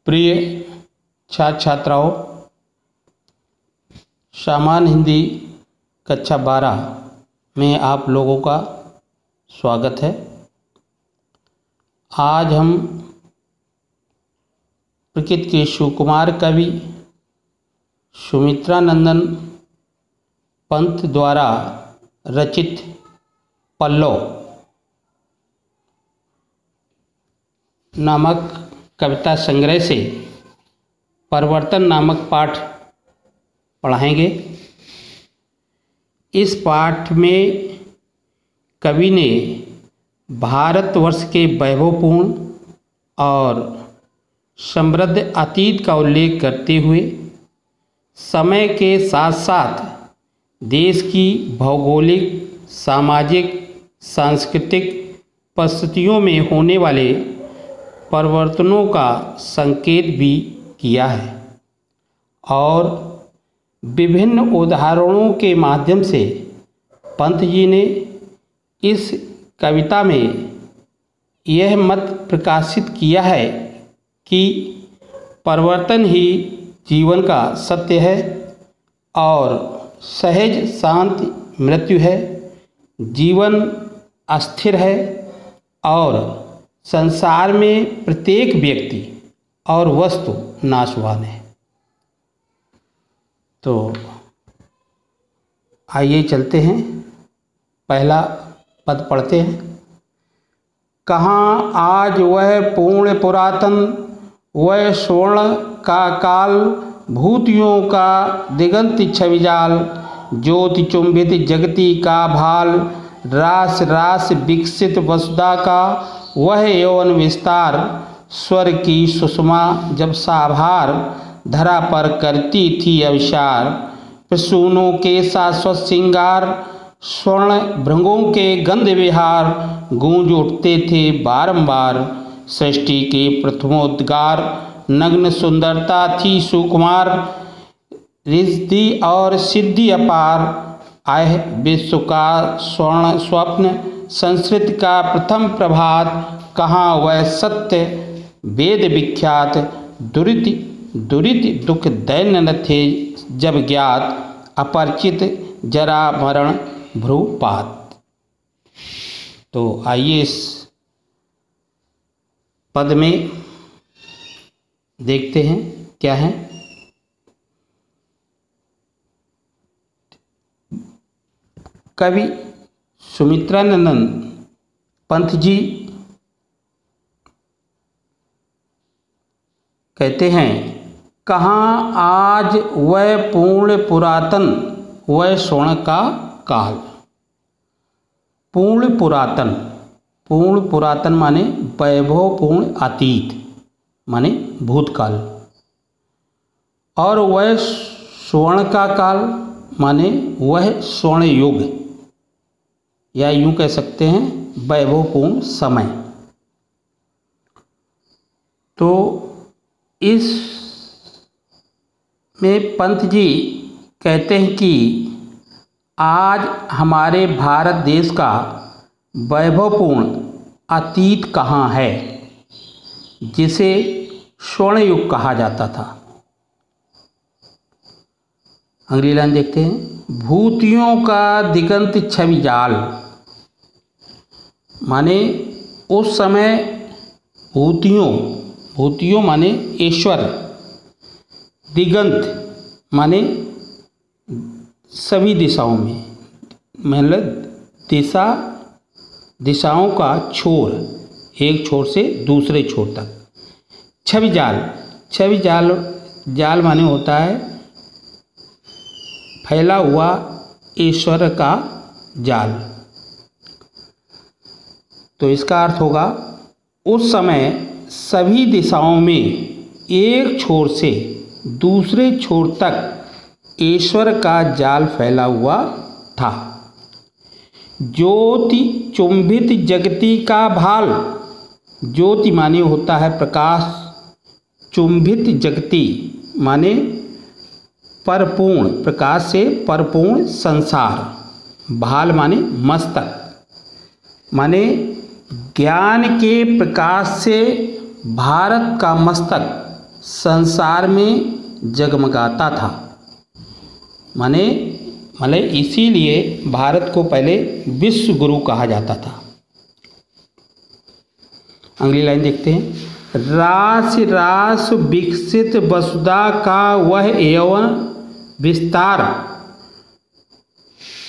प्रिय छात्र छात्राओं, सामान्य हिंदी कक्षा 12 में आप लोगों का स्वागत है। आज हम प्रकृति के सुकुमार कवि सुमित्रानंदन पंत द्वारा रचित पल्लव नामक कविता संग्रह से परिवर्तन नामक पाठ पढ़ाएंगे। इस पाठ में कवि ने भारतवर्ष के वैभवपूर्ण और समृद्ध अतीत का उल्लेख करते हुए समय के साथ साथ देश की भौगोलिक, सामाजिक, सांस्कृतिक परिस्थितियों में होने वाले परिवर्तनों का संकेत भी किया है और विभिन्न उदाहरणों के माध्यम से पंत जी ने इस कविता में यह मत प्रकाशित किया है कि परिवर्तन ही जीवन का सत्य है और सहज शांत मृत्यु है। जीवन अस्थिर है और संसार में प्रत्येक व्यक्ति और वस्तु नाशवान है। तो आइए चलते हैं, पहला पद पढ़ते हैं। कहाँ आज वह पूर्ण पुरातन, वह स्वर्ण का काल, भूतियों का दिगंत छविजाल, ज्योति चुंबित जगती का भाल, रास रास विकसित वसुधा का वह यौवन विस्तार, स्वर की सुषमा जब साभार धरा पर करती थी अविचार, प्रसूनों के शाश्वत श्रृंगार, स्वर्ण भृंगों के गंध विहार, गूंज उठते थे बारंबार सृष्टि के प्रथमोद्गार, नग्न सुंदरता थी सुकुमार, रिद्धि और सिद्धि अपार, आह विश्व का स्वर्ण स्वप्न, संस्कृत का प्रथम प्रभात, कहाँ वह सत्य वेद विख्यात, दुरित दुख दैन्य न थे जब ज्ञात, अपरिचित जरा मरण भ्रूपात। तो आइए इस पद में देखते हैं क्या है। कवि सुमित्रानंदन पंत जी कहते हैं, कहाँ आज वह पूर्ण पुरातन, वह स्वर्ण का काल। पूर्ण पुरातन माने वैभवपूर्ण अतीत माने भूतकाल, और वह स्वर्ण का काल माने वह स्वर्ण युग, या यूं कह सकते हैं वैभवपूर्ण समय। तो इस में पंत जी कहते हैं कि आज हमारे भारत देश का वैभवपूर्ण अतीत कहाँ है, जिसे स्वर्ण युग कहा जाता था। अगली लाइन देखते हैं। भूतियों का दिगंत छविजाल माने उस समय भूतियों माने ईश्वर, दिगंत माने सभी दिशाओं में, मतलब दिशाओं का छोर, एक छोर से दूसरे छोर तक। छविजाल माने होता है फैला हुआ ईश्वर का जाल। तो इसका अर्थ होगा उस समय सभी दिशाओं में एक छोर से दूसरे छोर तक ईश्वर का जाल फैला हुआ था। ज्योति चुंबित जगती का भाल, ज्योति माने होता है प्रकाश, चुंबित जगती माने परिपूर्ण, प्रकाश से परिपूर्ण संसार, भाल माने मस्तक, माने ज्ञान के प्रकाश से भारत का मस्तक संसार में जगमगाता था। माने मतलब इसीलिए भारत को पहले विश्व गुरु कहा जाता था। अगली लाइन देखते हैं। रास रास विकसित वसुधा का वह एवं विस्तार।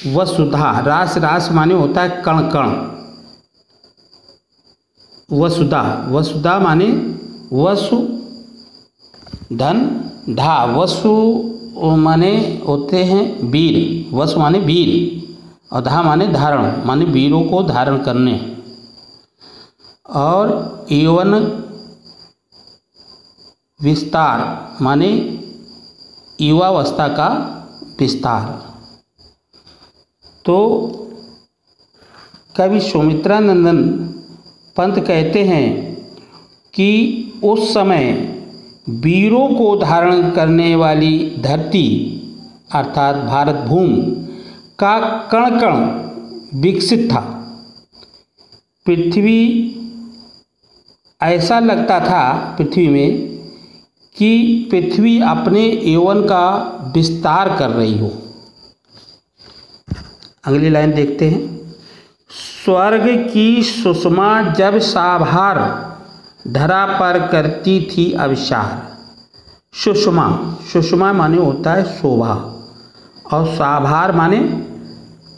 वसुधा, रास रास माने होता है कण कण। वसुधा, वसुधा माने वसु धन धा, वसु माने होते हैं वीर, वसु माने वीर और धा माने धारण, माने वीरों को धारण करने। और यौवन विस्तार माने युवावस्था का विस्तार। तो कवि सुमित्रानंदन पंत कहते हैं कि उस समय वीरों को धारण करने वाली धरती अर्थात भारत भूमि का कण कण विकसित था। पृथ्वी ऐसा लगता था पृथ्वी में कि पृथ्वी अपने यौवन का विस्तार कर रही हो। अगली लाइन देखते हैं। स्वर्ग की सुषमा जब साभार धरा पर करती थी अविचार। सुषमा, सुषमा माने होता है शोभा और साभार माने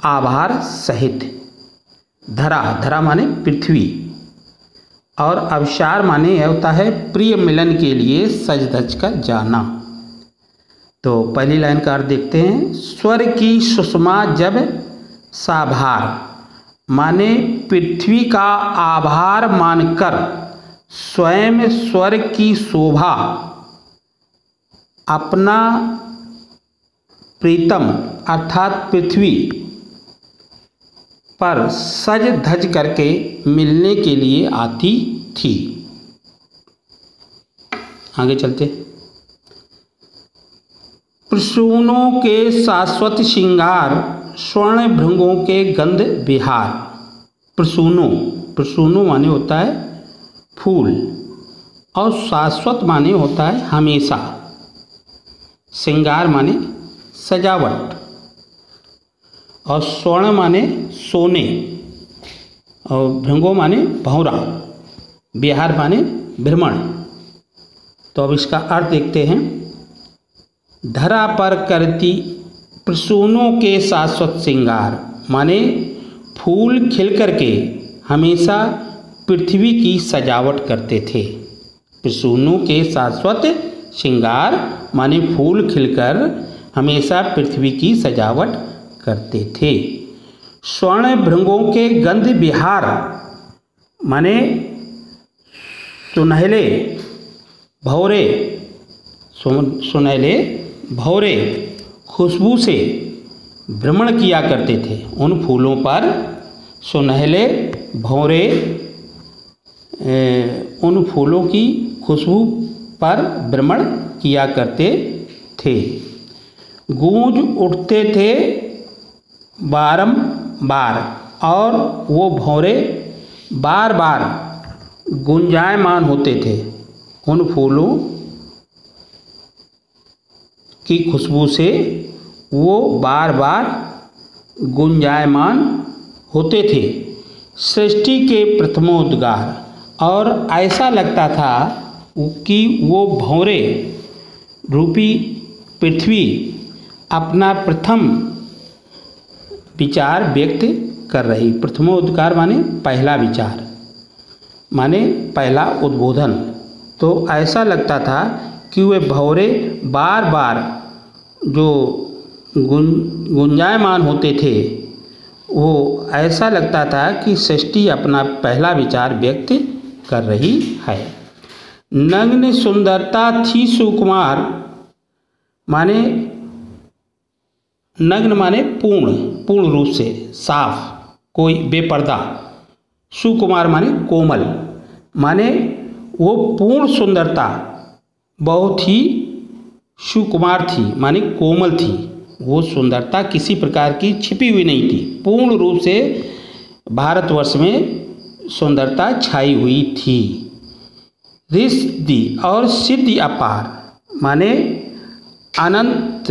आभार सहित। धरा, धरा माने पृथ्वी और अविचार माने होता है प्रिय मिलन के लिए सज धज कर जाना। तो पहली लाइन का अर्थ देखते हैं। स्वर्ग की सुषमा जब साभार माने पृथ्वी का आभार मानकर स्वयं स्वर्ग की शोभा अपना प्रीतम अर्थात पृथ्वी पर सज धज करके मिलने के लिए आती थी। आगे चलते। प्रसूनों के शाश्वत श्रृंगार स्वर्ण भृंगों के गंध विहार। प्रसूनों, प्रसूनों माने होता है फूल और शाश्वत माने होता है हमेशा। श्रृंगार माने सजावट और स्वर्ण माने सोने और भृंगो माने भौरा, विहार माने भ्रमण। तो अब इसका अर्थ देखते हैं। धरा पर करती प्रसूनों के शाश्वत श्रृंगार माने फूल खिल करके हमेशा पृथ्वी की सजावट करते थे। प्रसूनों के शाश्वत श्रृंगार माने फूल खिलकर हमेशा पृथ्वी की सजावट करते थे। स्वर्ण भृंगों के गंध विहार माने सुनहले भौरे, सुनहले भौरे खुशबू से भ्रमण किया करते थे। उन फूलों पर सुनहले भौरे उन फूलों की खुशबू पर भ्रमण किया करते थे। गूंज उठते थे बारंबार और वो भौरे बार बार गुंजायमान होते थे। उन फूलों की खुशबू से वो बार बार गुंजायमान होते थे। सृष्टि के प्रथमोद्गार और ऐसा लगता था कि वो भौरे रूपी पृथ्वी अपना प्रथम विचार व्यक्त कर रही। प्रथमोद्गार माने पहला विचार माने पहला उद्बोधन। तो ऐसा लगता था कि वे भौरे बार बार जो गुंजायमान होते थे, वो ऐसा लगता था कि सृष्टि अपना पहला विचार व्यक्त कर रही है। नग्न सुंदरता थी सुकुमार माने नग्न माने पूर्ण, पूर्ण रूप से साफ, कोई बेपर्दा। सुकुमार माने कोमल, माने वो पूर्ण सुंदरता बहुत ही सुकुमार थी, माने कोमल थी। वो सुंदरता किसी प्रकार की छिपी हुई नहीं थी, पूर्ण रूप से भारतवर्ष में सुंदरता छाई हुई थी। रिद्धि और सिद्धि अपार माने अनंत।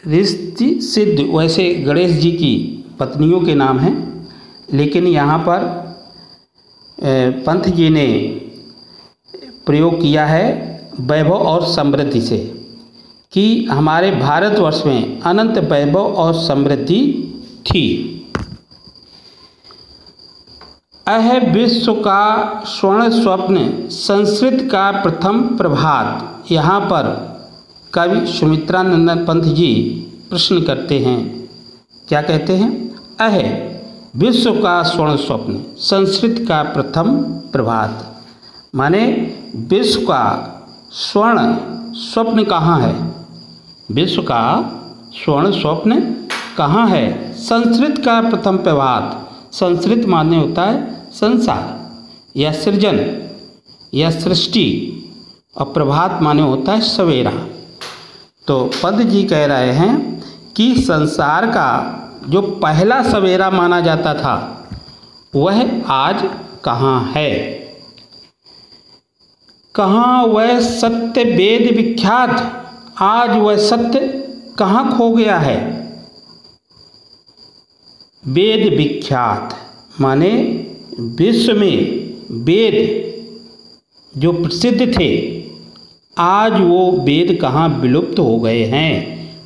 रिद्धि सिद्धि वैसे गणेश जी की पत्नियों के नाम हैं, लेकिन यहाँ पर पंत जी ने प्रयोग किया है वैभव और समृद्धि से कि हमारे भारतवर्ष में अनंत वैभव और समृद्धि थी। अह विश्व का स्वर्ण स्वप्न संस्कृत का प्रथम प्रभात। यहाँ पर कवि सुमित्रानंदन पंत जी प्रश्न करते हैं, क्या कहते हैं? अह विश्व का स्वर्ण स्वप्न संस्कृत का प्रथम प्रभात माने विश्व का स्वर्ण स्वप्न कहाँ है? विश्व का स्वर्ण स्वप्न कहाँ है? संस्कृत का प्रथम प्रभात। संस्कृत माने होता है संसार या सृजन या सृष्टि, और प्रभात माने होता है सवेरा। तो पद जी कह रहे हैं कि संसार का जो पहला सवेरा माना जाता था वह आज कहाँ है? कहाँ वह सत्य वेद विख्यात? आज वह सत्य कहाँ खो गया है? वेद विख्यात माने विश्व में वेद जो प्रसिद्ध थे, आज वो वेद कहाँ विलुप्त हो गए हैं,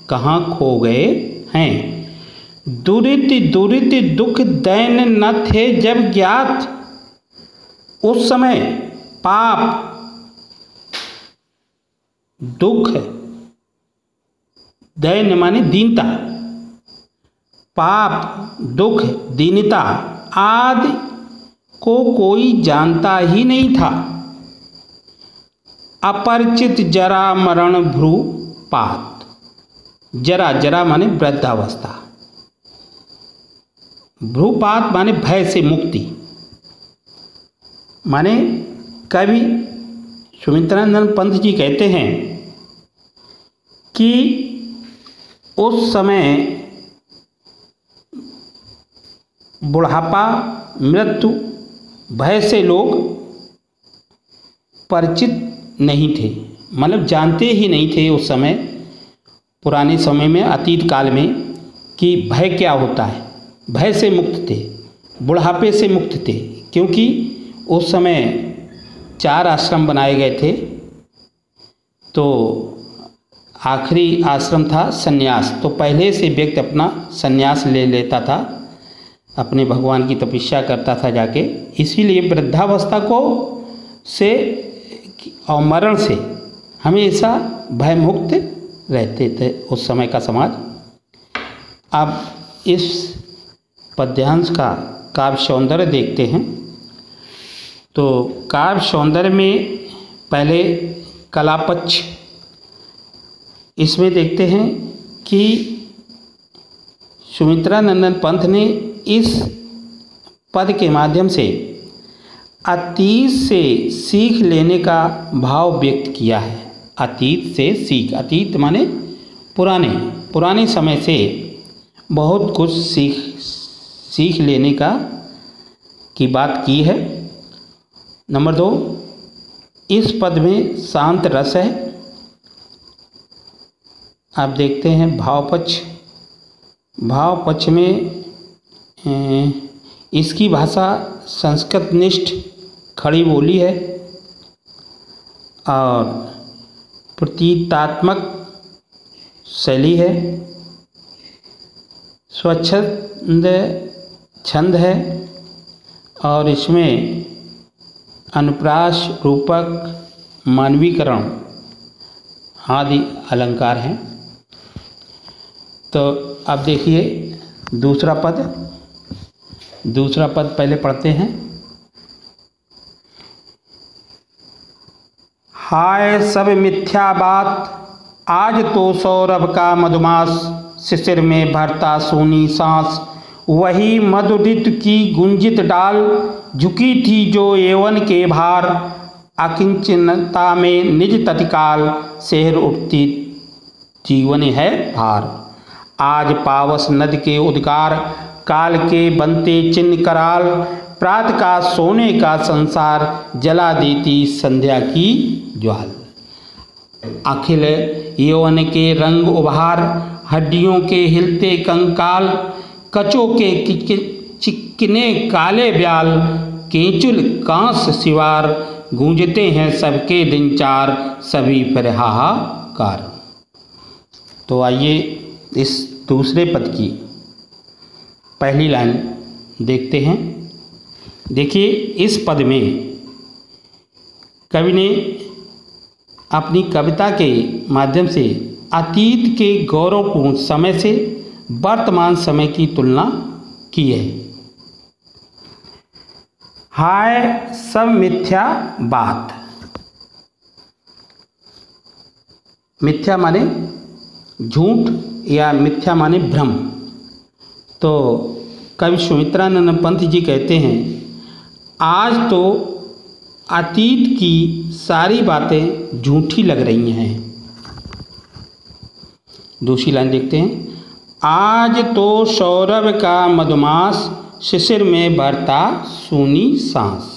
कहाँ खो गए हैं। दुरित दुरित दुख दैन न थे जब ज्ञात। उस समय पाप दुख, दैन माने दीनता, पाप दुख दीनता आदि को कोई जानता ही नहीं था। अपरिचित जरा मरण भ्रूपात। जरा जरा माने वृद्धावस्था, भ्रूपात माने भय से मुक्ति। माने कवि सुमित्रानंद पंत जी कहते हैं कि उस समय बुढ़ापा मृत्यु भय से लोग परिचित नहीं थे, मतलब जानते ही नहीं थे उस समय, पुराने समय में, अतीत काल में, कि भय क्या होता है। भय से मुक्त थे, बुढ़ापे से मुक्त थे, क्योंकि उस समय 4 आश्रम बनाए गए थे। तो आखिरी आश्रम था सन्यास, तो पहले से व्यक्ति अपना सन्यास ले लेता था, अपने भगवान की तपस्या करता था जाके। इसीलिए वृद्धावस्था को से और मरण से हमेशा भय मुक्त रहते थे उस समय का समाज। अब इस पद्यांश का काव्य सौंदर्य देखते हैं। तो काव्य सौंदर्य में पहले कला पक्ष, इसमें देखते हैं कि सुमित्रानंदन पंत ने इस पद के माध्यम से अतीत से सीख लेने का भाव व्यक्त किया है। अतीत से सीख, अतीत माने पुराने समय से बहुत कुछ सीख लेने की बात की है। नंबर 2, इस पद में शांत रस है। आप देखते हैं भाव पक्ष में इसकी भाषा संस्कृत निष्ठ खड़ी बोली है और प्रतीकात्मक शैली है, स्वच्छंद छंद है, और इसमें अनुप्रास, रूपक, मानवीकरण आदि अलंकार हैं। तो अब देखिए दूसरा पद पहले पढ़ते हैं। हाय सब मिथ्या बात, आज तो सौरभ का मधुमास, शिशिर में भरता सोनी सांस, वही मधुरित की गुंजित डाल, झुकी थी जो यौवन के भार, अकिंचनता में निज तत्काल, शहर उठती जीवन है भार। आज पावस नद के उद्गार, काल के बनते चिन्ह कराल, प्रातः का सोने का संसार जला देती संध्या की ज्वाल। अखिल यौवन के रंग उभार, हड्डियों के हिलते कंकाल, कचों के चिकने काले ब्याल, केंचुल कांस सिवार, गूंजते हैं सबके दिन चार, सभी पर हाहाकार। तो आइए इस दूसरे पद की पहली लाइन देखते हैं। देखिए, इस पद में कवि ने अपनी कविता के माध्यम से अतीत के गौरवपूर्ण समय से वर्तमान समय की तुलना की है। हाय सब मिथ्या बात, मिथ्या माने झूठ या मिथ्या माने भ्रम। तो कवि सुमित्रानंद पंत जी कहते हैं, आज तो अतीत की सारी बातें झूठी लग रही हैं। दूसरी लाइन देखते हैं। आज तो सौरभ का मधुमास, शिशिर में भरता सूनी सांस।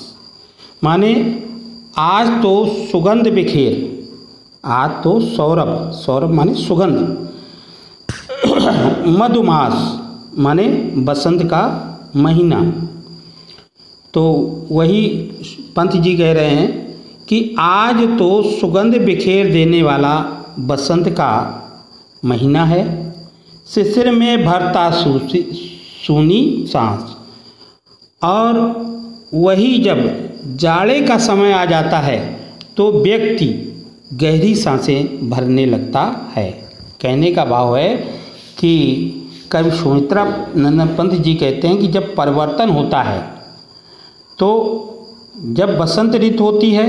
माने आज तो सुगंध बिखेर, आज तो सौरभ, सौरभ माने सुगंध, मधुमास माने बसंत का महीना। तो वही पंत जी कह रहे हैं कि आज तो सुगंध बिखेर देने वाला बसंत का महीना है, शिशिर में भरता सूनी सांस। और वही जब जाड़े का समय आ जाता है तो व्यक्ति गहरी सांसें भरने लगता है। कहने का भाव है कि कवि सुमित्रानंद पंत जी कहते हैं कि जब परिवर्तन होता है, तो जब बसंत ऋतु होती है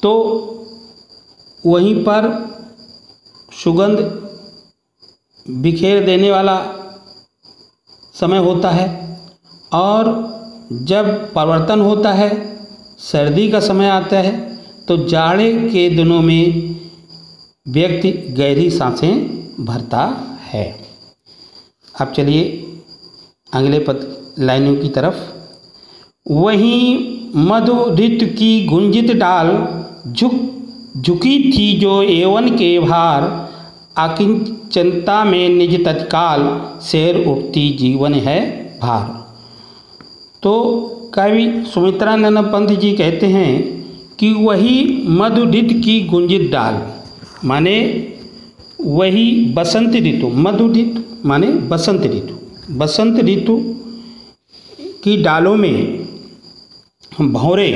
तो वहीं पर सुगंध बिखेर देने वाला समय होता है, और जब परिवर्तन होता है, सर्दी का समय आता है, तो जाड़े के दिनों में व्यक्ति गहरी सांसें भरता है। अब चलिए अगले पद लाइनों की तरफ। वहीं मधु ऋतु की गुंजित डाल, झुकी थी जो यौवन के भार, अकिंचनता में निज तत्काल, शेर उठती जीवन है भार। तो कवि सुमित्रानंद पंत जी कहते हैं कि वही मधु ऋतु की गुंजित डाल माने वही बसंत ऋतु, मधु ऋतु माने बसंत ऋतु, बसंत ऋतु की डालों में भंवरे,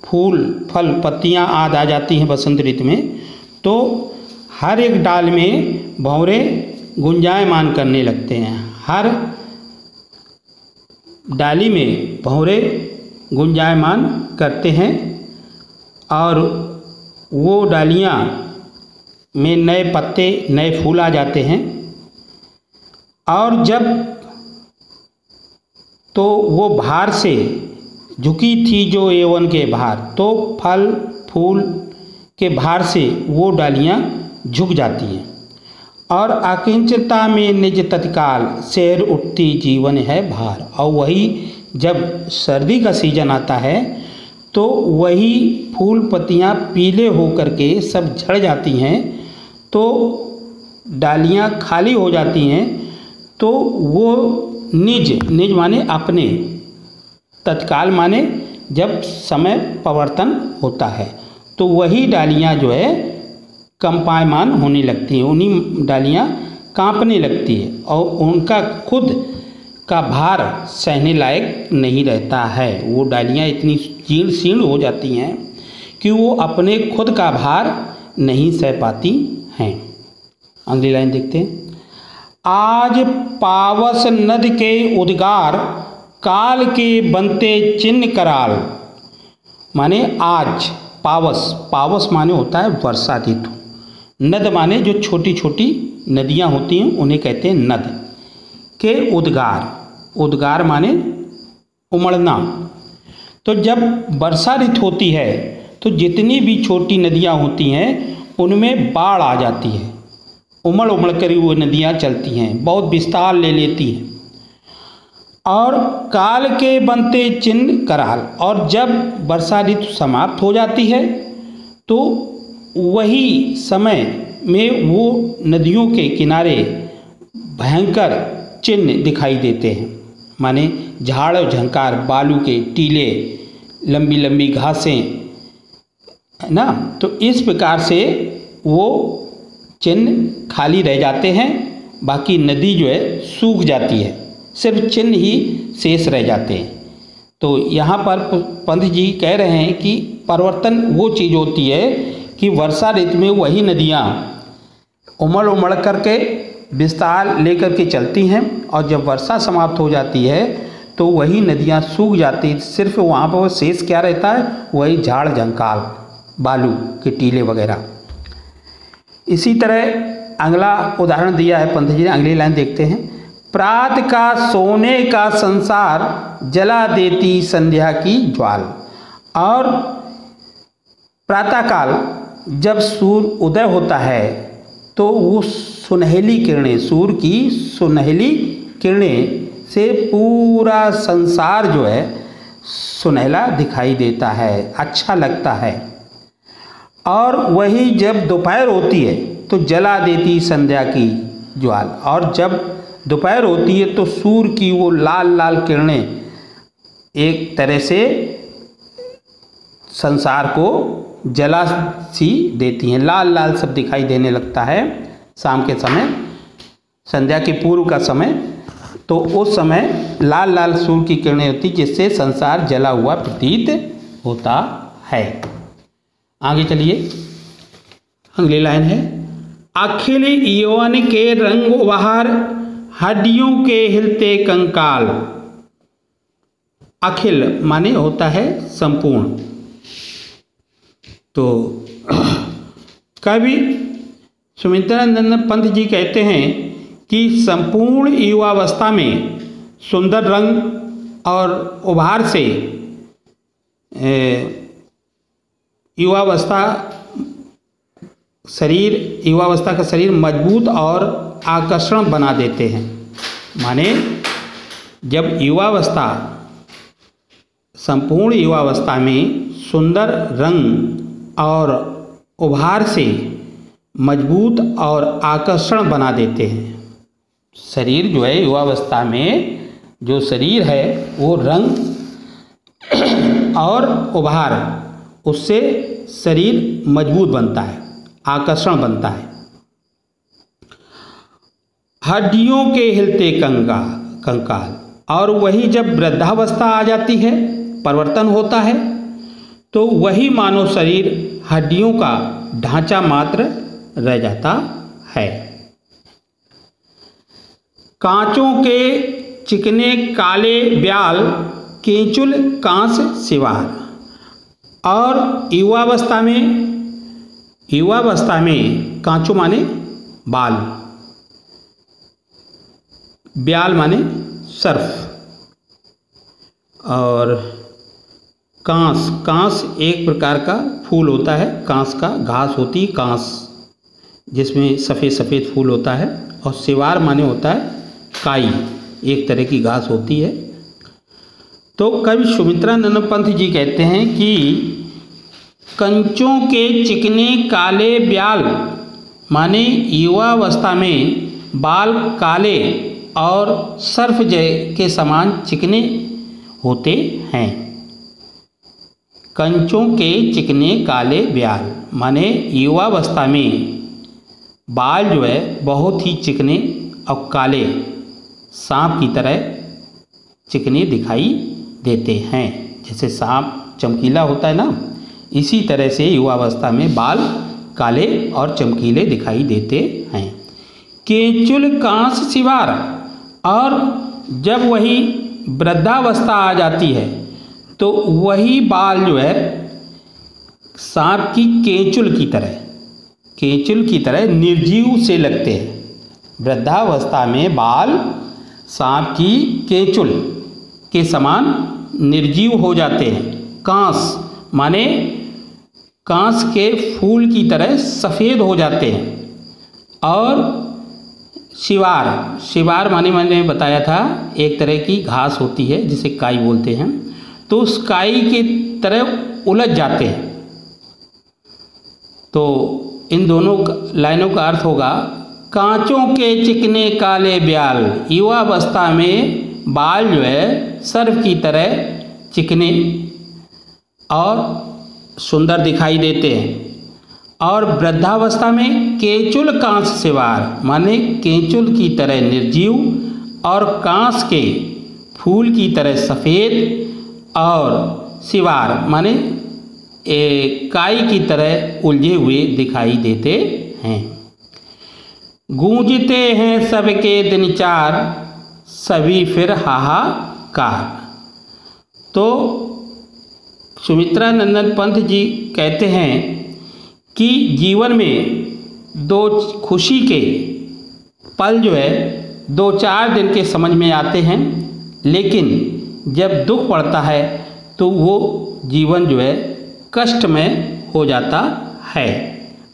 फूल, फल, पत्तियां आदि आ जाती हैं बसंत ऋतु में। तो हर एक डाल में भंवरे गुंजायमान करने लगते हैं, हर डाली में भंवरे गुंजायमान करते हैं, और वो डालियाँ में नए पत्ते, नए फूल आ जाते हैं। और जब तो वो भार से झुकी थी जो यौवन के भार, तो फल फूल के भार से वो डालियाँ झुक जाती हैं। और अकिंचनता में निज तत्काल, शेर उठती जीवन है भार। और वही जब सर्दी का सीजन आता है तो वही फूल पत्तियाँ पीले होकर के सब झड़ जाती हैं, तो डालियाँ खाली हो जाती हैं। तो वो निज माने अपने, तत्काल माने जब समय परिवर्तन होता है तो वही डालियाँ जो है कंपायमान होने लगती हैं, उन्हीं डालियाँ कांपने लगती है और उनका खुद का भार सहने लायक नहीं रहता है। वो डालियाँ इतनी जीर्ण हो जाती हैं कि वो अपने खुद का भार नहीं सह पाती हैं। अगली लाइन देखते हैं। आज पावस नद के उद्गार, काल के बनते चिन्ह कराल। माने आज पावस, पावस माने होता है वर्षा ऋतु, नद माने जो छोटी छोटी नदियाँ होती हैं उन्हें कहते हैं नद के उद्गार, उद्गार माने उमड़ना। तो जब वर्षा ऋतु होती है तो जितनी भी छोटी नदियाँ होती हैं उनमें बाढ़ आ जाती है, उमड़ कर वो नदियाँ चलती हैं, बहुत विस्तार ले लेती हैं। और काल के बनते चिन्ह कराल। और जब वर्षा ऋतु समाप्त हो जाती है तो वही समय में वो नदियों के किनारे भयंकर चिन्ह दिखाई देते हैं, माने झाड़ और झंकार, बालू के टीले, लंबी लंबी घासें, है ना। तो इस प्रकार से वो चिन्ह खाली रह जाते हैं, बाकी नदी जो है सूख जाती है, सिर्फ चिन्ह ही शेष रह जाते हैं। तो यहाँ पर पंत जी कह रहे हैं कि परिवर्तन वो चीज़ होती है कि वर्षा ऋतु में वही नदियाँ उमड़ करके विस्तार लेकर के चलती हैं, और जब वर्षा समाप्त हो जाती है तो वही नदियाँ सूख जाती हैं। सिर्फ वहाँ पर शेष क्या रहता है, वही झाड़ झंकाल, बालू के टीले वगैरह। इसी तरह अगला उदाहरण दिया है पंत जी ने, अगली लाइन देखते हैं। प्रात का सोने का संसार जला देती संध्या की ज्वाल। और प्रातःकाल जब सूर्य उदय होता है तो वो सुनहली किरणें, सूर्य की सुनहली किरणें से पूरा संसार जो है सुनहला दिखाई देता है, अच्छा लगता है। और वही जब दोपहर होती है तो जला देती संध्या की ज्वाल। और जब दोपहर होती है तो सूर्य की वो लाल लाल किरणें एक तरह से संसार को जला सी देती हैं, लाल लाल सब दिखाई देने लगता है शाम के समय, संध्या के पूर्व का समय। तो उस समय लाल लाल सूर्य की किरणें होती जिससे संसार जला हुआ प्रतीत होता है। आगे चलिए, अगली लाइन है। अखिल यौवन के रंग उपहार, हड्डियों के हिलते कंकाल। अखिल माने होता है संपूर्ण। तो कवि सुमित्रानंद पंत जी कहते हैं कि संपूर्ण युवावस्था में सुंदर रंग और उभार से युवावस्था का शरीर मजबूत और आकर्षण बना देते हैं। माने जब युवावस्था, संपूर्ण युवावस्था में सुंदर रंग और उभार से मजबूत और आकर्षण बना देते हैं। शरीर जो है युवावस्था में जो शरीर है वो रंग और उभार, उससे शरीर मजबूत बनता है, आकर्षण बनता है। हड्डियों के हिलते कंकाल। और वही जब वृद्धावस्था आ जाती है, परिवर्तन होता है, तो वही मानव शरीर हड्डियों का ढांचा मात्र रह जाता है। कांचों के चिकने काले ब्याल, केंचुल कांस सिवार। और युवावस्था में कांचों माने बाल, ब्याल माने सर्फ, और कांस एक प्रकार का फूल होता है, कांस का घास होती है कांस, जिसमें सफ़ेद सफ़ेद फूल होता है। और सिवार माने होता है काई, एक तरह की घास होती है। तो कवि सुमित्रानंद पंत जी कहते हैं कि कंचों के चिकने काले ब्याल माने युवावस्था में बाल काले और सर्फ के समान चिकने होते हैं। कंचों के चिकने काले ब्याल माने युवावस्था में बाल जो है बहुत ही चिकने और काले, सांप की तरह चिकने दिखाई देते हैं। जैसे सांप चमकीला होता है ना, इसी तरह से युवावस्था में बाल काले और चमकीले दिखाई देते हैं। केंचुल कांस सिवार। और जब वही वृद्धावस्था आ जाती है तो वही बाल जो है सांप की केंचुल की तरह निर्जीव से लगते हैं। वृद्धावस्था में बाल सांप की केंचुल के समान निर्जीव हो जाते हैं। कांस माने कांस के फूल की तरह सफ़ेद हो जाते हैं। और शिवार, शिवार माने मैंने बताया था एक तरह की घास होती है जिसे काई बोलते हैं, तो उस काई की तरह उलझ जाते हैं। तो इन दोनों लाइनों का अर्थ होगा, कांचों के चिकने काले ब्याल, युवावस्था में बाल जो है सर्फ की तरह चिकने और सुंदर दिखाई देते हैं, और वृद्धावस्था में केचुल कांस सिवार माने केचुल की तरह निर्जीव और कांस के फूल की तरह सफ़ेद, और सिवार माने काई की तरह उलझे हुए दिखाई देते हैं। गूंजते हैं सबके दिन चार, सभी फिर हाहाकार। तो सुमित्रा नंदन पंत जी कहते हैं कि जीवन में दो खुशी के पल जो है 2-4 दिन के समझ में आते हैं, लेकिन जब दुख पड़ता है तो वो जीवन जो है कष्ट में हो जाता है।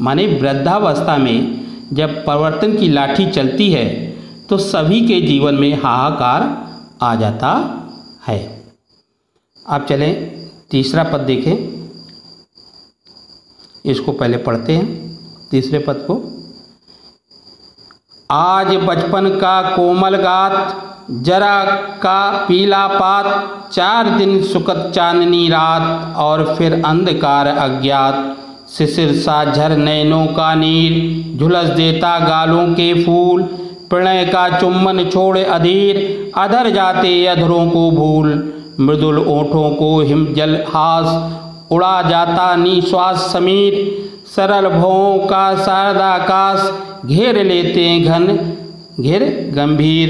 माने वृद्धावस्था में जब परिवर्तन की लाठी चलती है तो सभी के जीवन में हाहाकार आ जाता है। आप चलें तीसरा पद देखें, इसको पहले पढ़ते हैं तीसरे पद को। आज बचपन का कोमल गात, जरा का पीला पात, 4 दिन सुकत चांदनी रात, और फिर अंधकार अज्ञात, शिशिर सा झर नैनों का नीर, झुलस देता गालों के फूल, प्रणय का चुम्बन छोड़ अधीर, अधर जाते अधरों को भूल, मृदुल ओठों को हिमजल हास, उड़ा जाता निश्वास समीर, सरल भवों का शारदा आकाश, घेर लेते घन घेर गंभीर,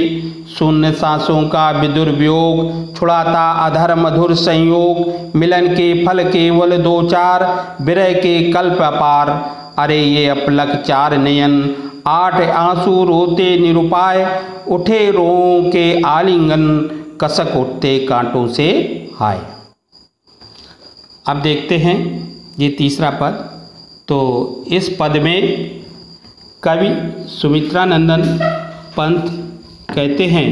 शून्य सांसों का विदुर वियोग, छुड़ाता अधर मधुर संयोग, मिलन के फल केवल 2-4, विरह के कल्प अपार, अरे ये अपलक 4 नयन, 8 आंसू रोते निरुपाय, उठे रों के आलिंगन, कसक उठते कांटों से हाय। अब देखते हैं ये तीसरा पद। तो इस पद में कवि सुमित्रा नंदन पंत कहते हैं,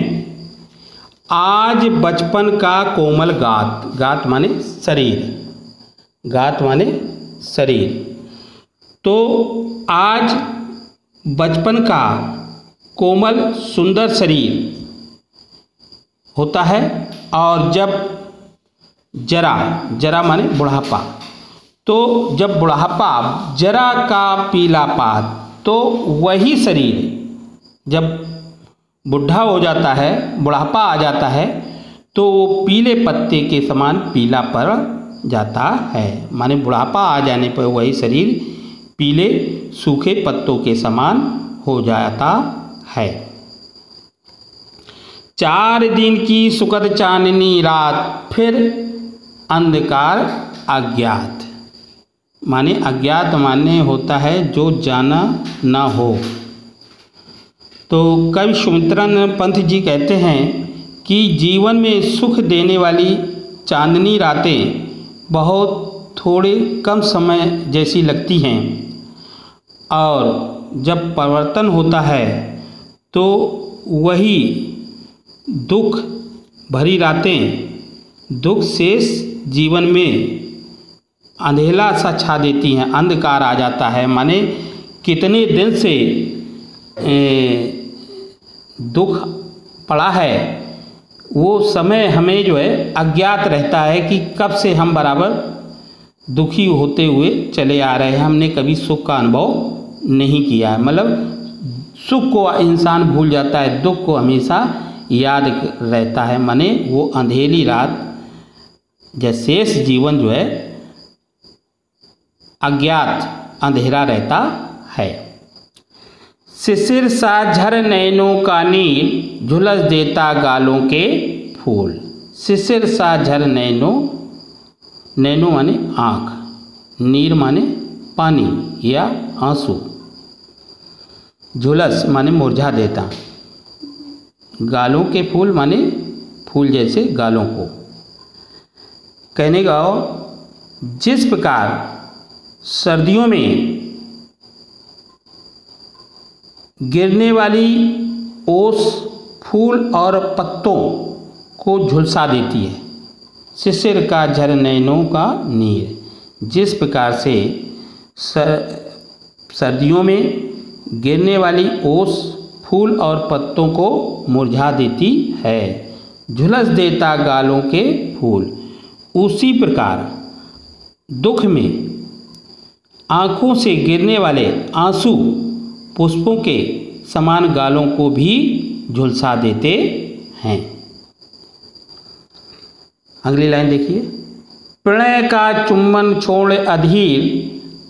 आज बचपन का कोमल गात, गात माने शरीर, गात माने शरीर, तो आज बचपन का कोमल सुंदर शरीर होता है, और जब जरा, जरा माने बुढ़ापा, तो जब बुढ़ापा, जरा का पीला पात, तो वही शरीर जब बुढ़ा हो जाता है, बुढ़ापा आ जाता है, तो वो पीले पत्ते के समान पीला पड़ जाता है। माने बुढ़ापा आ जाने पर वही शरीर पीले सूखे पत्तों के समान हो जाता है। 4 दिन की सुखद चांदनी रात, फिर अंधकार अज्ञात, माने अज्ञात माने होता है जो जाना ना हो। तो कवि सुमित्रा नंदन पंत जी कहते हैं कि जीवन में सुख देने वाली चांदनी रातें बहुत थोड़े कम समय जैसी लगती हैं, और जब परिवर्तन होता है तो वही दुख भरी रातें, दुख शेष जीवन में अंधेला सा छा देती हैं, अंधकार आ जाता है। माने कितने दिन से दुख पड़ा है, वो समय हमें जो है अज्ञात रहता है कि कब से हम बराबर दुखी होते हुए चले आ रहे हैं, हमने कभी सुख का अनुभव नहीं किया है। मतलब सुख को इंसान भूल जाता है, दुख को हमेशा याद रहता है। माने वो अंधेरी रात जैसे शेष जीवन जो है अज्ञात अंधेरा रहता है। शिशिर सा झर नैनों का नीर, झुलस देता गालों के फूल। शिशिर सा झर नैनो, नैनो माने आँख, नीर माने पानी या आंसू, झुलस माने मुरझा देता, गालों के फूल माने फूल जैसे गालों को। कहने का जिस प्रकार सर्दियों में गिरने वाली ओस फूल और पत्तों को झुलसा देती है। शिशिर का झर नैनों का नीर, जिस प्रकार से सर्दियों में गिरने वाली ओस फूल और पत्तों को मुरझा देती है, झुलस देता गालों के फूल, उसी प्रकार दुख में आँखों से गिरने वाले आंसू पुष्पों के समान गालों को भी झुलसा देते हैं। अगली लाइन देखिए। प्रणय का चुम्बन छोड़ अधीर,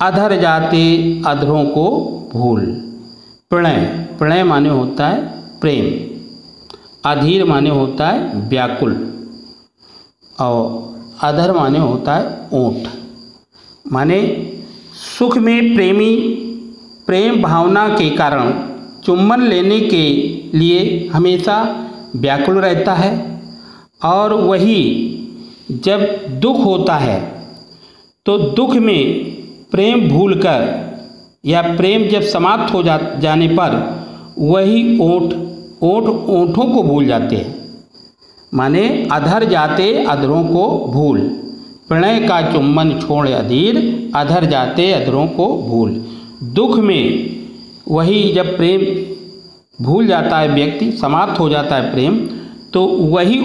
अधर जाते अधरों को भूल। प्रणय, प्रणय माने होता है प्रेम, अधीर माने होता है व्याकुल, और अधर माने होता है ओंठ। माने सुख में प्रेमी प्रेम भावना के कारण चुम्बन लेने के लिए हमेशा व्याकुल रहता है, और वही जब दुख होता है तो दुख में प्रेम भूलकर या प्रेम जब समाप्त हो जाने पर वही ओंठों को भूल जाते हैं। माने अधर जाते अधरों को भूल। प्रणय का चुम्बन छोड़ अधीर, अधर जाते अधरों को भूल। दुख में वही जब प्रेम भूल जाता है व्यक्ति, समाप्त हो जाता है प्रेम, तो वही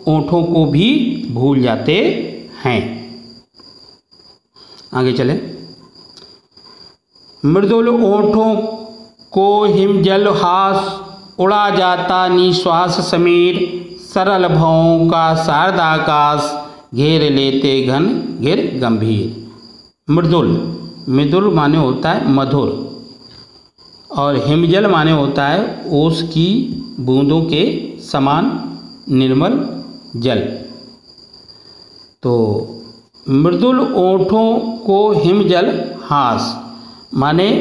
ओंठों को भी भूल जाते हैं। आगे चले। मृदुल ओंठों को हिमजल हास, उड़ा जाता निश्वास समीर, सरल भवों का शारदाकाश, घेर लेते घन घेर गंभीर। मृदुल, मृदुल माने होता है मधुर, और हिमजल माने होता है ओस की बूंदों के समान निर्मल जल। तो मृदुल ओंठों को हिमजल हास माने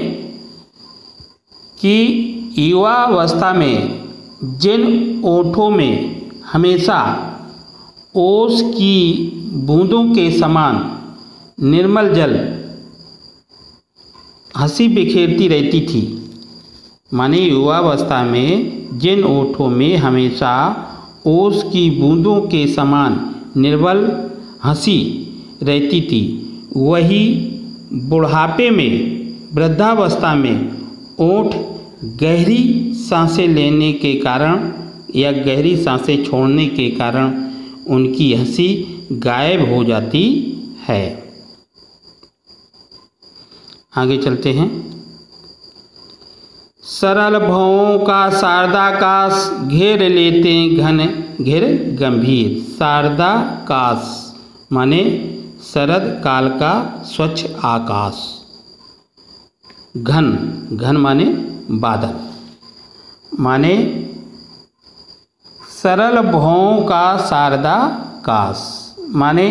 कि युवावस्था में जिन ओंठों में हमेशा ओस की बूंदों के समान निर्मल जल हंसी बिखेरती रहती थी, माने युवावस्था में जिन ओठों में हमेशा ओस की बूंदों के समान निर्मल हंसी रहती थी, वही बुढ़ापे में वृद्धावस्था में ओठ गहरी सांसें लेने के कारण या गहरी सांसें छोड़ने के कारण उनकी हंसी गायब हो जाती है। आगे चलते हैं। सरल भवों का शारदाकाश, घेर लेते घन घेर गंभीर। शारदाकाश माने शरद काल का स्वच्छ आकाश। घन, घन माने बादल, माने सरल भवों का शारदाकाश माने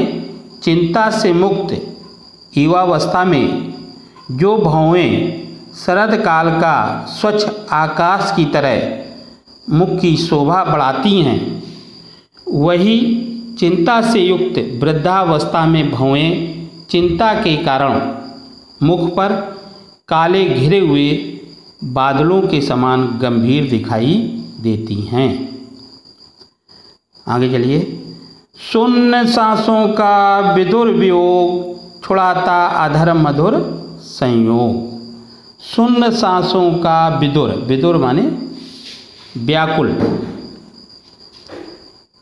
चिंता से मुक्त युवावस्था में जो भवें शरद काल का स्वच्छ आकाश की तरह मुख की शोभा बढ़ाती हैं, वही चिंता से युक्त वृद्धावस्था में भवें चिंता के कारण मुख पर काले घिरे हुए बादलों के समान गंभीर दिखाई देती हैं। आगे चलिए। शून्य सांसों का विदुर वियोग, छुड़ाता अधर मधुर संयोग। शून्य सांसों का विदुर, विदुर माने व्याकुल,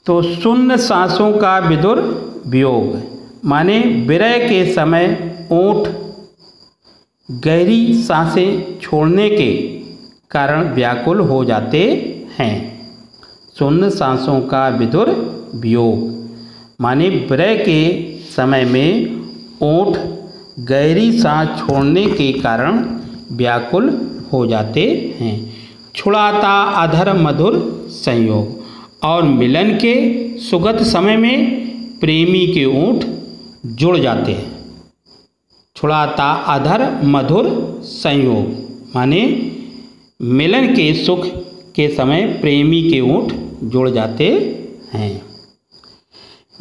तो शून्य सांसों का विदुर वियोग माने विरह के समय ओठ गहरी सांसें छोड़ने के कारण व्याकुल हो जाते हैं। शून्य सांसों का विदुर वियोग माने विरह के समय में ओठ गहरी सांस छोड़ने के कारण व्याकुल हो जाते हैं। छुड़ाता अधर मधुर संयोग, और मिलन के सुगत समय में प्रेमी के ओठ जुड़ जाते हैं। छुड़ाता अधर मधुर संयोग माने मिलन के सुख के समय प्रेमी के ओठ जुड़ जाते हैं।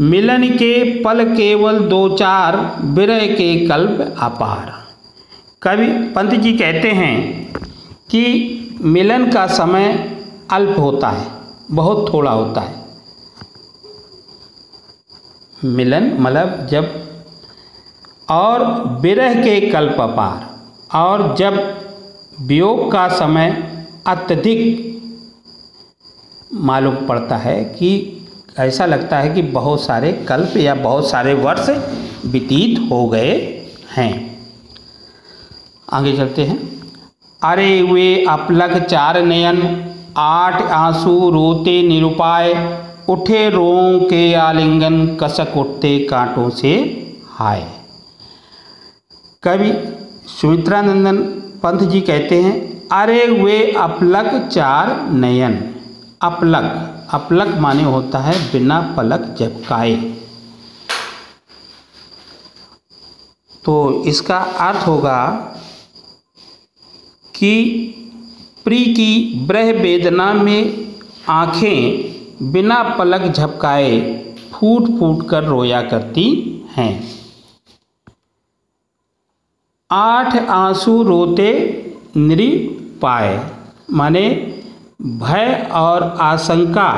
मिलन के पल केवल दो चार, विरह के कल्प अपार। कवि पंत जी कहते हैं कि मिलन का समय अल्प होता है, बहुत थोड़ा होता है। मिलन मतलब जब, और विरह के कल्प अपार, और जब वियोग का समय अत्यधिक मालूम पड़ता है कि ऐसा लगता है कि बहुत सारे कल्प या बहुत सारे वर्ष व्यतीत हो गए हैं। आगे चलते हैं। अरे वे अपलक चार नयन, आठ आंसू रोते निरुपाय, उठे रों के आलिंगन, कसक उठते कांटों से हाय। कवि सुमित्रानंदन पंत जी कहते हैं, अरे वे अपलक चार नयन। अपलक, अपलक माने होता है बिना पलक झपकाए। तो इसका अर्थ होगा कि प्रिय की ब्रह वेदना में आँखें बिना पलक झपकाए फूट फूट कर रोया करती हैं। आठ आंसू रोते निरुपाय माने भय और आशंका,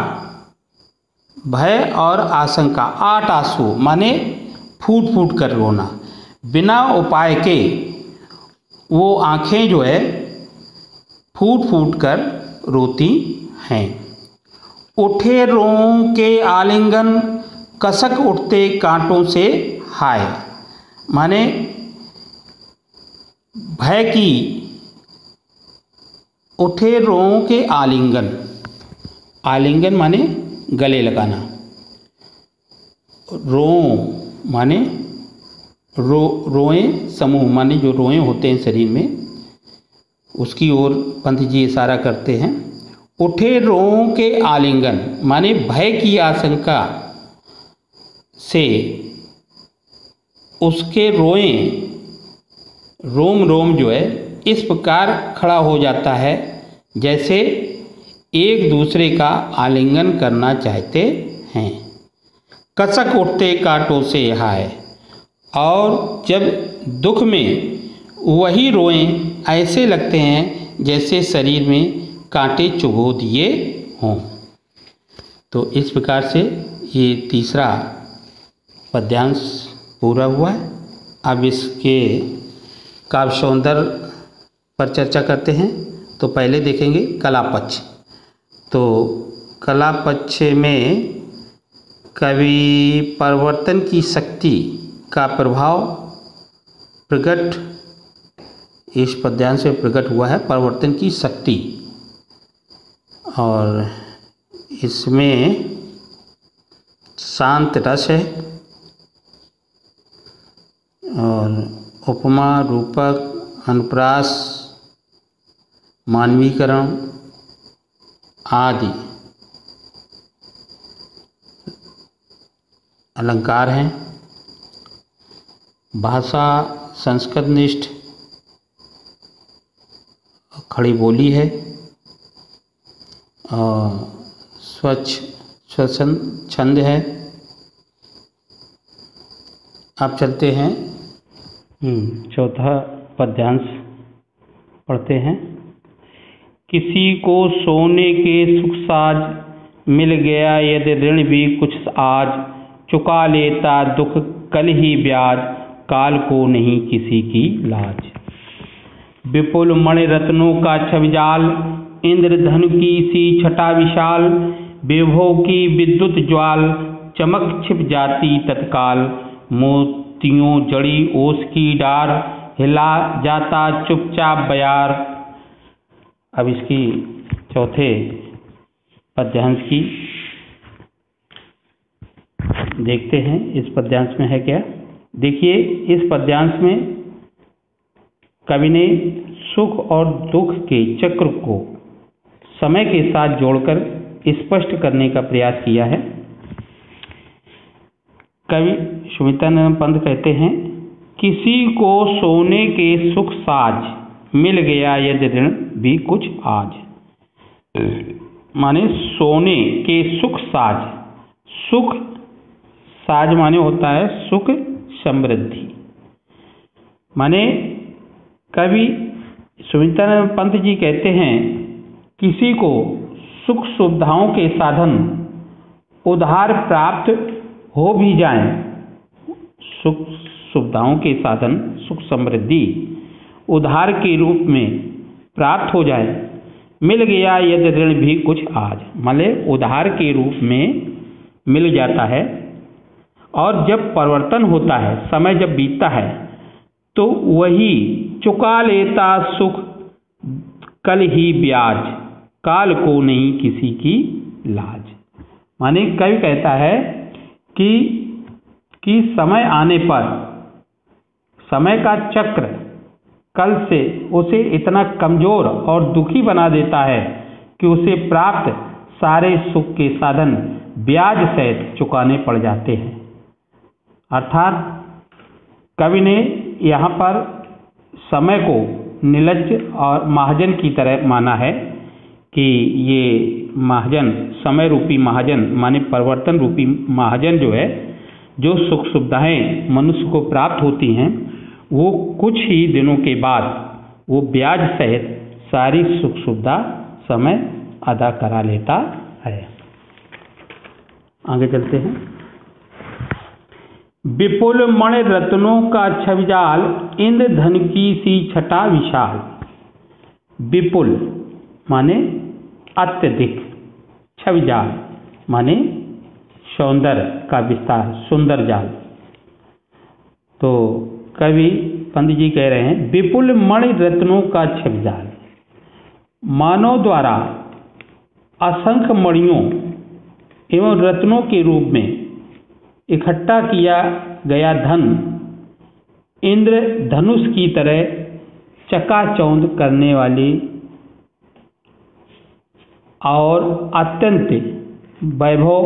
भय और आशंका। आठ आंसू माने फूट फूट कर रोना, बिना उपाय के वो आँखें जो है फूट फूट कर रोती हैं। उठे रों के आलिंगन, कसक उठते कांटों से हाय माने भय की, उठे रों के आलिंगन, आलिंगन माने गले लगाना, रों माने रोएं समूह माने जो रोएं होते हैं शरीर में, उसकी ओर पंत जी इशारा करते हैं। उठे रों के आलिंगन माने भय की आशंका से उसके रोएं, रोम रोम जो है इस प्रकार खड़ा हो जाता है जैसे एक दूसरे का आलिंगन करना चाहते हैं। कसक उठते कांटों से हाय, और जब दुख में वही रोएं ऐसे लगते हैं जैसे शरीर में कांटे चुभो दिए हों। तो इस प्रकार से ये तीसरा पद्यांश पूरा हुआ है। अब इसके काव्य सौंदर्य पर चर्चा करते हैं। तो पहले देखेंगे कला पक्ष। तो कला पक्ष में कवि परिवर्तन की शक्ति का प्रभाव प्रकट इस पद्यांश में प्रकट हुआ है, परिवर्तन की शक्ति। और इसमें शांत रस है और उपमा, रूपक, अनुप्रास, मानवीकरण आदि अलंकार हैं। भाषा संस्कृतनिष्ठ खड़ी बोली है और स्वच्छ स्वच्छंद छंद है। आप चलते हैं चौथा पद्यांश पढ़ते हैं। किसी को सोने के सुख साज, मिल गया यदि ऋण भी कुछ आज, चुका लेता दुख कल ही ब्याज, काल को नहीं किसी की लाज। विपुल मणि रत्नों का छविजाल, इंद्रधनु की सी छटा विशाल, विभव की विद्युत ज्वाल, चमक छिप जाती तत्काल, मोतियों जड़ी ओस की डार, हिला जाता चुपचाप बयार। अब इसकी चौथे पद्यांश की देखते हैं। इस पद्यांश में है क्या? देखिए, इस पद्यांश में कवि ने सुख और दुख के चक्र को समय के साथ जोड़कर स्पष्ट करने का प्रयास किया है। कवि सुमित्रानंद पंत कहते हैं, किसी को सोने के सुख साज, मिल गया यदि ऋण भी कुछ आज। माने सोने के सुख साज, सुख साज माने होता है सुख समृद्धि। माने कवि सुमित्रानंद पंत जी कहते हैं, किसी को सुख सुविधाओं के साधन उधार प्राप्त हो भी जाएं, सुख सुविधाओं के साधन सुख समृद्धि उधार के रूप में प्राप्त हो जाए, मिल गया यदि ऋण भी कुछ आज, मतलब उधार के रूप में मिल जाता है। और जब परिवर्तन होता है, समय जब बीतता है, तो वही चुका लेता सुख कल ही ब्याज, काल को नहीं किसी की लाज। माने कवि कहता है कि समय आने पर समय का चक्र कल से उसे इतना कमजोर और दुखी बना देता है कि उसे प्राप्त सारे सुख के साधन ब्याज सहित चुकाने पड़ जाते हैं। अर्थात कवि ने यहाँ पर समय को निर्लज्ज और महाजन की तरह माना है कि ये महाजन, समय रूपी महाजन माने परिवर्तन रूपी महाजन जो है, जो सुख सुविधाएं मनुष्य को प्राप्त होती हैं, वो कुछ ही दिनों के बाद वो ब्याज सहित सारी सुख सुविधा समय अदा करा लेता है। आगे चलते हैं। विपुल मणि रत्नों का छविजाल, इंद्र धन की सी छटा विशाल। विपुल माने अत्यधिक, छविजाल माने सौंदर्य का विस्तार, सुंदर जाल। तो कवि पंडित जी कह रहे हैं, विपुल मणि रत्नों का छविजाल, मानव द्वारा असंख्य मणियों एवं रत्नों के रूप में इकट्ठा किया गया धन इंद्र धनुष की तरह चकाचौंध करने वाली और अत्यंत वैभव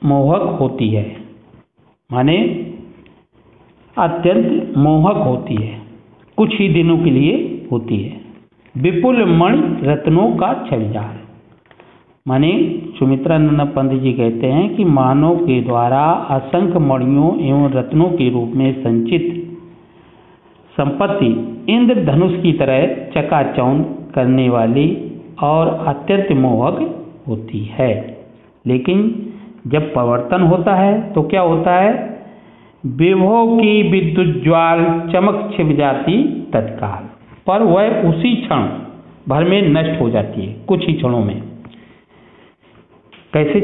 मोहक होती है। माने अत्यंत मोहक होती है, कुछ ही दिनों के लिए होती है। विपुल मणि रत्नों का छविजाल माने सुमित्रानंद पंडित जी कहते हैं कि मानव के द्वारा असंख्य मणियों एवं रत्नों के रूप में संचित संपत्ति इंद्र धनुष की तरह चकाचौंध करने वाली और अत्यंत मोहक होती है। लेकिन जब परिवर्तन होता है तो क्या होता है, विभव की विद्युत ज्वाल चमक छिप जाती तत्काल, पर वह उसी क्षण भर में नष्ट हो जाती है, कुछ ही क्षणों में। कैसे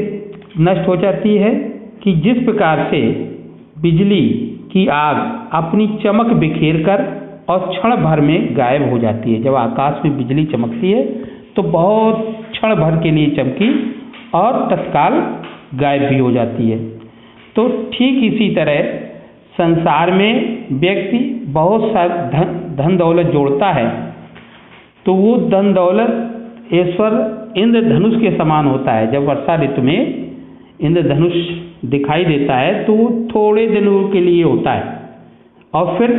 नष्ट हो जाती है कि जिस प्रकार से बिजली की आग अपनी चमक बिखेर कर और क्षण भर में गायब हो जाती है। जब आकाश में बिजली चमकती है तो बहुत क्षण भर के लिए चमकी और तत्काल गायब भी हो जाती है। तो ठीक इसी तरह संसार में व्यक्ति बहुत सा धन दौलत जोड़ता है, तो वो धन दौलत ईश्वर इंद्र धनुष के समान होता है। जब वर्षा ऋतु में इंद्र धनुष दिखाई देता है तो वो थोड़े दिनों के लिए होता है और फिर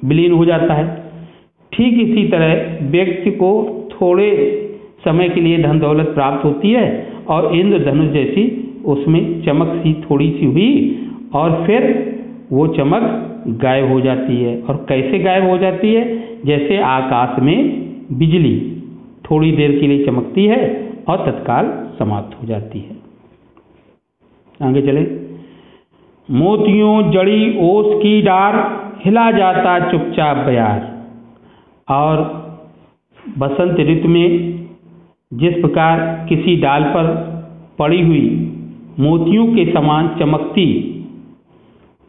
विलीन हो जाता है। ठीक इसी तरह व्यक्ति को थोड़े समय के लिए धन दौलत प्राप्त होती है और इंद्र धनुष जैसी उसमें चमक सी थोड़ी सी हुई और फिर वो चमक गायब हो जाती है। और कैसे गायब हो जाती है, जैसे आकाश में बिजली थोड़ी देर के लिए चमकती है और तत्काल समाप्त हो जाती है। आगे चले। मोतियों जड़ी ओस की डार, हिला जाता चुपचाप बयार। और बसंत ऋतु में जिस प्रकार किसी डाल पर पड़ी हुई मोतियों के समान चमकती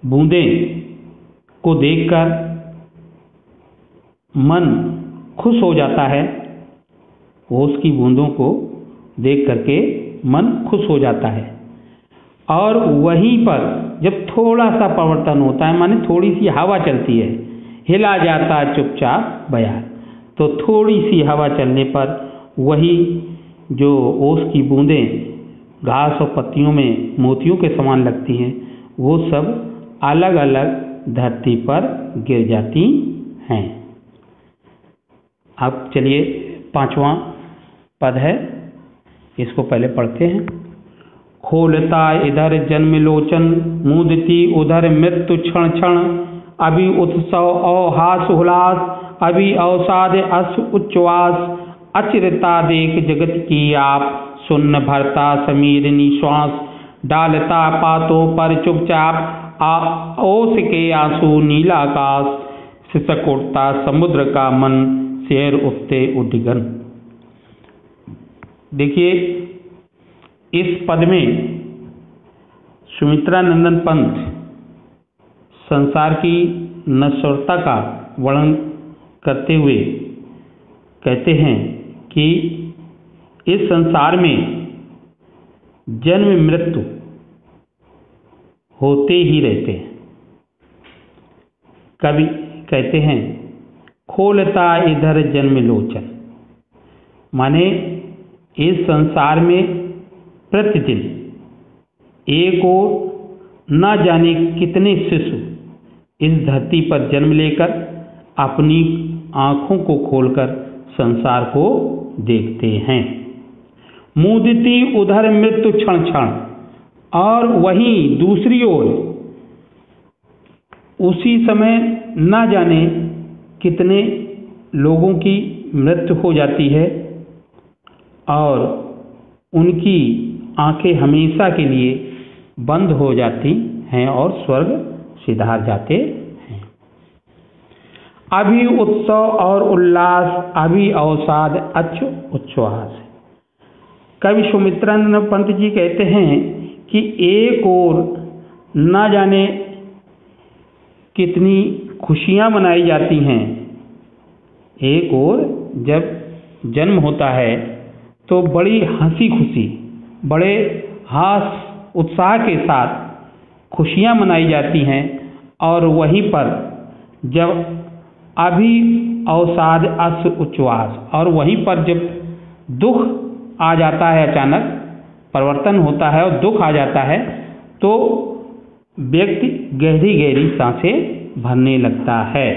बूंदें को देखकर मन खुश हो जाता है, ओस की बूंदों को देख करके मन खुश हो जाता है। और वहीं पर जब थोड़ा सा परिवर्तन होता है, माने थोड़ी सी हवा चलती है, हिला जाता चुपचाप बयार, तो थोड़ी सी हवा चलने पर वही जो ओस की बूंदें घास और पत्तियों में मोतियों के समान लगती हैं, वो सब अलग अलग धरती पर गिर जाती हैं। अब चलिए 5वां पद है, इसको पहले पढ़ते हैं। खोलता इधर जन्म लोचन, मुदती उधर मृत्यु क्षण क्षण, अभी उत्सव और हास उल्लास, अभी अवसाद अस उच्चवास अचिरता देख जगत की आप सुन्न भरता समीर निश्वास डालता पातों पर चुपचाप ओस के आंसू नीला आकाश सिसक उठता समुद्र का मन शेर उठते उद्दिगन। देखिए इस पद में सुमित्रा नंदन पंत संसार की नश्वरता का वर्णन करते हुए कहते हैं कि इस संसार में जन्म मृत्यु होते ही रहते हैं। कवि कहते हैं खोलता इधर जन्म लोचन, माने इस संसार में प्रतिदिन एक और न जाने कितने शिशु इस धरती पर जन्म लेकर अपनी आँखों को खोलकर संसार को देखते हैं। मुदिती उधर मृत्यु क्षण क्षण, और वहीं दूसरी ओर उसी समय न जाने कितने लोगों की मृत्यु हो जाती है और उनकी आंखें हमेशा के लिए बंद हो जाती हैं और स्वर्ग सिधार जाते हैं। अभी उत्सव और उल्लास, अभी अवसाद अच्च उच्छ्वास। कवि सुमित्रानंद पंत जी कहते हैं कि एक और न जाने कितनी खुशियां मनाई जाती हैं, एक और जब जन्म होता है तो बड़ी हंसी खुशी, बड़े हास उत्साह के साथ खुशियां मनाई जाती हैं, और वहीं पर जब अभी अवसाद अस उच्छ्वास, और वहीं पर जब दुख आ जाता है, अचानक परिवर्तन होता है और दुख आ जाता है, तो व्यक्ति गहरी गहरी सांसें भरने लगता है।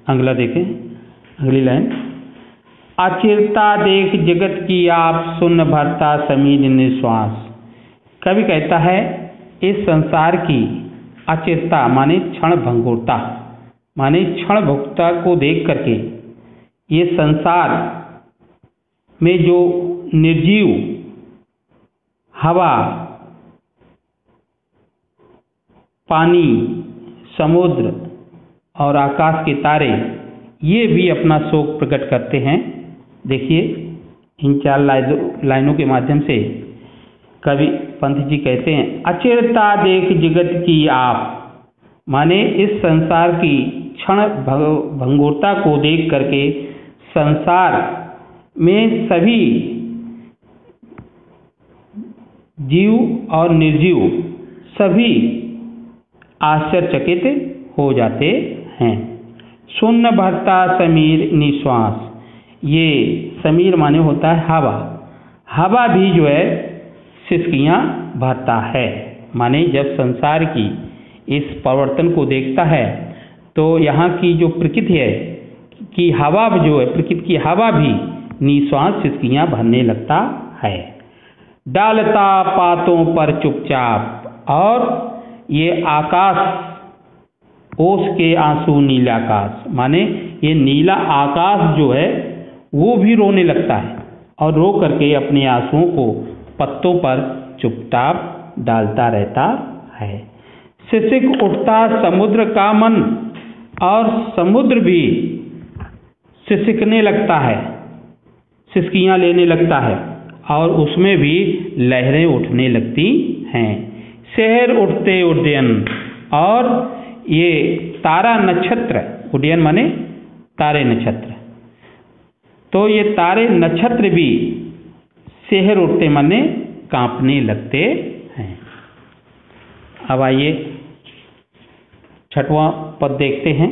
अगला देखें, अगली लाइन। अचिरता देख जगत की आप सुन भरता समीर निश्वास। कवि कहता है इस संसार की अचिरता माने क्षण भंगुरता, माने क्षण भंगुरता को देख करके ये संसार में जो निर्जीव हवा, पानी, समुद्र और आकाश के तारे, ये भी अपना शोक प्रकट करते हैं। देखिए इन चार लाइनों के माध्यम से कवि पंत जी कहते हैं अचिरता देख जगत की आप, माने इस संसार की क्षण भंगुरता को देख करके संसार में सभी जीव और निर्जीव सभी आश्चर्यचकित हो जाते हैं। शून्य भरता समीर निश्वास, ये समीर माने होता है हवा, हवा भी जो है सिसकियाँ भरता है, माने जब संसार की इस परिवर्तन को देखता है तो यहाँ की जो प्रकृति है कि हवा जो है, प्रकृति की हवा भी निश्वास सिसकियाँ भरने लगता है। डालता पातों पर चुपचाप, और ये आकाश ओस के आंसू नीला आकाश, माने ये नीला आकाश जो है वो भी रोने लगता है और रो करके अपने आंसुओं को पत्तों पर चुपचाप डालता रहता है। सिसक उठता समुद्र का मन, और समुद्र भी सिसकने लगता है, सिसकियाँ लेने लगता है और उसमें भी लहरें उठने लगती हैं। शहर उठते उड्डयन, और ये तारा नक्षत्र, उड्डयन माने तारे नक्षत्र, तो ये तारे नक्षत्र भी शहर उठते माने कांपने लगते हैं। अब आइए छठवां पद देखते हैं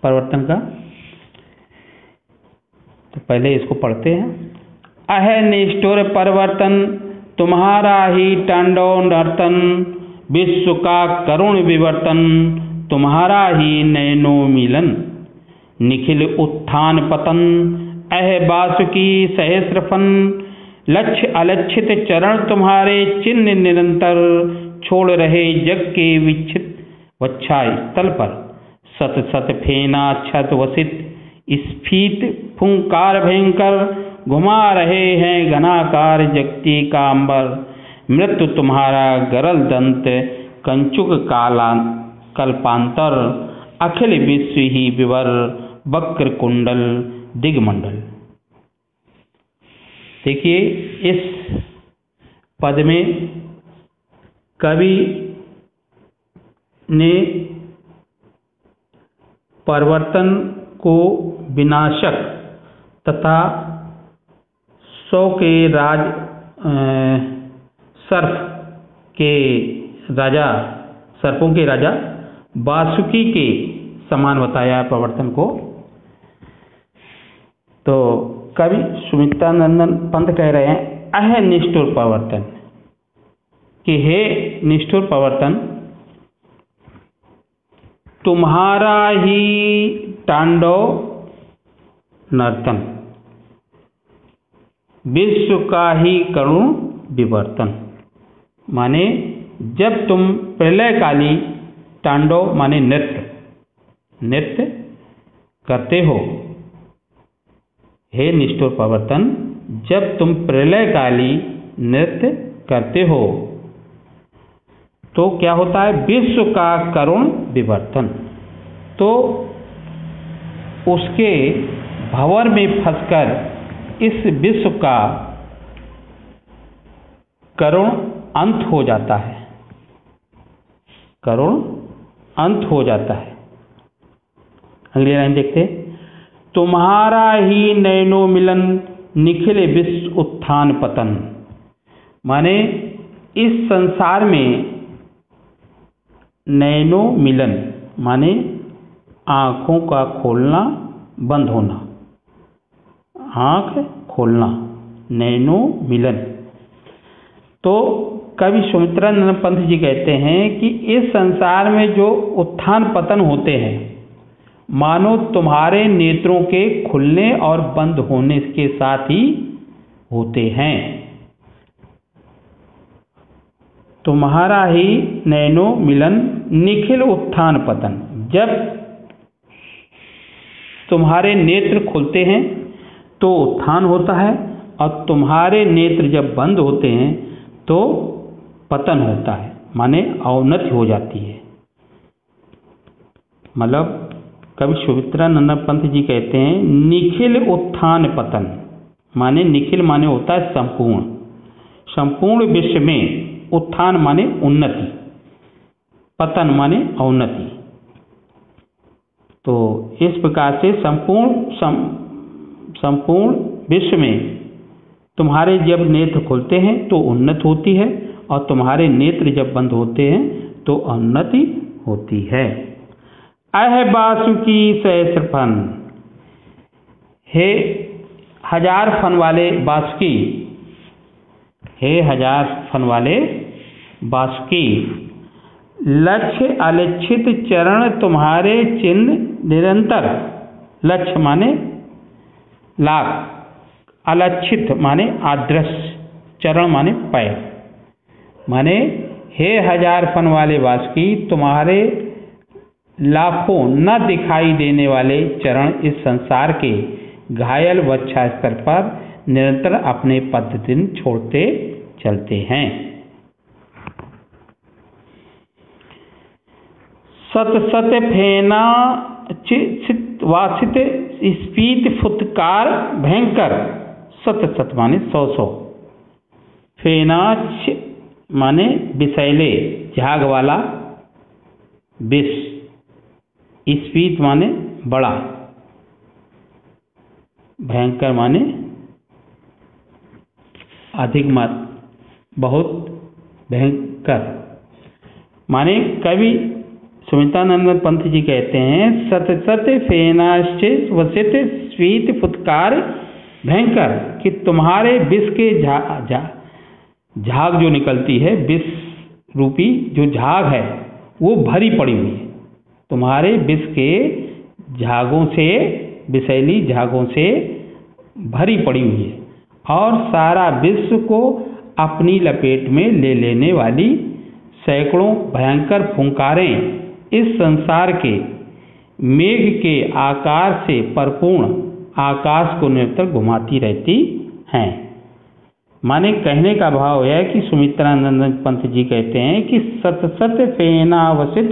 परिवर्तन का। तो पहले इसको पढ़ते हैं। अह निष्ठुर परिवर्तन तुम्हारा ही तांडव नर्तन, विश्व का करुण विवर्तन तुम्हारा ही नयनो मिलन। निखिल उत्थान पतन अह वासुकी सहस्र फन, लक्ष्य अलक्षित चरण तुम्हारे चिन्ह निरंतर, छोड़ रहे जग के विच्छित वच्छा स्थल पर। सत सत फेना छत वसित स्फीत फुंकार भयंकर, घुमा रहे हैं घनाकार जगती का अंबर। मृत्यु तुम्हारा गरल दंत कंचुक काला कल्पांतर, अखिल विश्व ही विवर वक्र कुंडल दिगमंडल। देखिए इस पद में कवि ने परिवर्तन को विनाशक तथा सौ के राज सर्प के राजा सर्पों के राजा वासुकी के समान बताया परिवर्तन को। तो कवि सुमित्रानंदन पंत कह रहे हैं अह निष्ठुर परिवर्तन, कि हे निष्ठुर परिवर्तन, तुम्हारा ही तांडव नर्तन, विश्व का ही करुण विवर्तन। माने जब तुम प्रलयकाली तांडव माने नृत्य करते हो, हे निष्ठुर परिवर्तन, जब तुम प्रलयकाली नृत्य करते हो तो क्या होता है, विश्व का करुण विवर्तन। तो उसके भंवर में फंसकर इस विश्व का करुण अंत हो जाता है, करुण अंत हो जाता है। अगली लाइन देखते, तुम्हारा ही नैनो मिलन निखिल विश्व उत्थान पतन। माने इस संसार में नैनो मिलन माने आँखों का खोलना बंद होना, आँख खोलना, नैनो मिलन। तो कवि सुमित्रानंद पंत जी कहते हैं कि इस संसार में जो उत्थान पतन होते हैं मानो तुम्हारे नेत्रों के खुलने और बंद होने के साथ ही होते हैं। तुम्हारा ही नैनो मिलन निखिल उत्थान पतन, जब तुम्हारे नेत्र खुलते हैं तो उत्थान होता है और तुम्हारे नेत्र जब बंद होते हैं तो पतन होता है, माने अवनति हो जाती है। मतलब कवि सुमित्रानंद पंत जी कहते हैं निखिल उत्थान पतन, माने निखिल माने होता है संपूर्ण, संपूर्ण विश्व में उत्थान माने उन्नति, पतन माने अवनति। तो इस प्रकार से संपूर्ण विश्व में तुम्हारे जब नेत्र खुलते हैं तो उन्नति होती है और तुम्हारे नेत्र जब बंद होते हैं तो अवनति होती है। अह बासुकी सहस्र फन, हे हजार फन वाले बासुकी, हे हजार फन वाले बासुकी, लक्ष्य अलक्षित चरण तुम्हारे चिन्ह निरंतर। लक्ष्य माने लाख, अलक्षित माने अदृश्य, चरण माने पैर। माने हे हजार फन वाले बासुकी, तुम्हारे लाखों न दिखाई देने वाले चरण इस संसार के घायल वच्छा स्तर पर निरंतर अपने पदचिन्ह छोड़ते चलते हैं। सत सत फेना चित वासित स्फीत फुत्कार भयंकर। सत सत माने 100 फेना माने विषैले झाग वाला विष, स्फीत माने बड़ा, भयंकर माने अधिक मत, बहुत भयंकर। माने कवि सुमित्रानंद पंत जी कहते हैं सत सत फेनाश्चित वसित स्फीत फुत्कार भयंकर, कि तुम्हारे विष के झाग जो निकलती है, विष रूपी जो झाग है वो भरी पड़ी हुई है। तुम्हारे विष के झागों से, विषैली झागों से भरी पड़ी हुई है और सारा विश्व को अपनी लपेट में ले लेने वाली सैकड़ों भयंकर फुंकारें इस संसार के मेघ के आकार से परिपूर्ण आकाश को निरंतर घुमाती रहती हैं। माने कहने का भाव है कि सुमित्रानंद पंत जी कहते हैं कि सत सत फेनावसित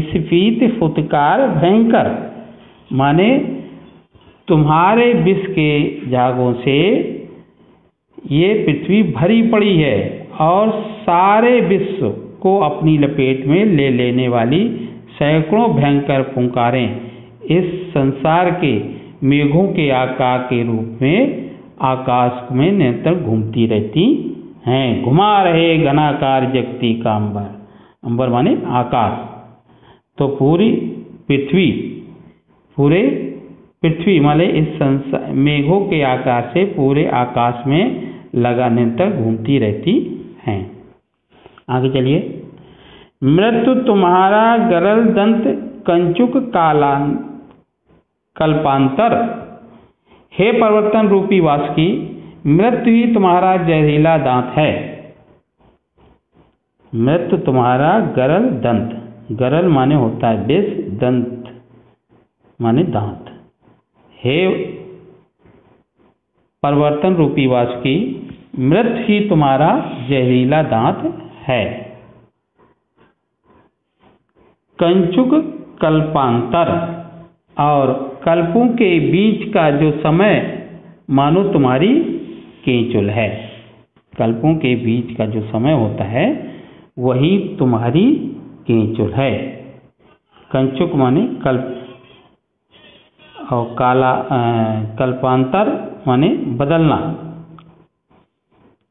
स्फीत फुतकार भयंकर, माने तुम्हारे विष के जागों से ये पृथ्वी भरी पड़ी है और सारे विश्व को अपनी लपेट में ले लेने वाली सैकड़ों भयंकर फुंकारें इस संसार के मेघों के आकार के रूप में आकाश में निरंतर घूमती रहती हैं। घुमा रहे घनाकार जगती का अंबर, अंबर माने आकाश। तो पूरी पृथ्वी माने इस संसार मेघों के आकार से पूरे आकाश में लगा निरंतर घूमती रहती हैं। आगे चलिए। मृत्यु तुम्हारा गरल दंत कंचुक कल्पांतर, हे परिवर्तन रूपी वासुकी, मृत्यु ही तुम्हारा जहरीला दांत है। मृत्यु तुम्हारा गरल दंत, गरल माने होता है विष, दंत माने दांत। हे परिवर्तन रूपी वासुकी, मृत्यु ही तुम्हारा जहरीला दांत है। कंचुक कल्पांतर, और कल्पों के बीच का जो समय मानो तुम्हारी केंचुल है। कल्पों के बीच का जो समय होता है वही तुम्हारी केंचुल है। कंचुक माने कल्प और कल्पांतर माने बदलना।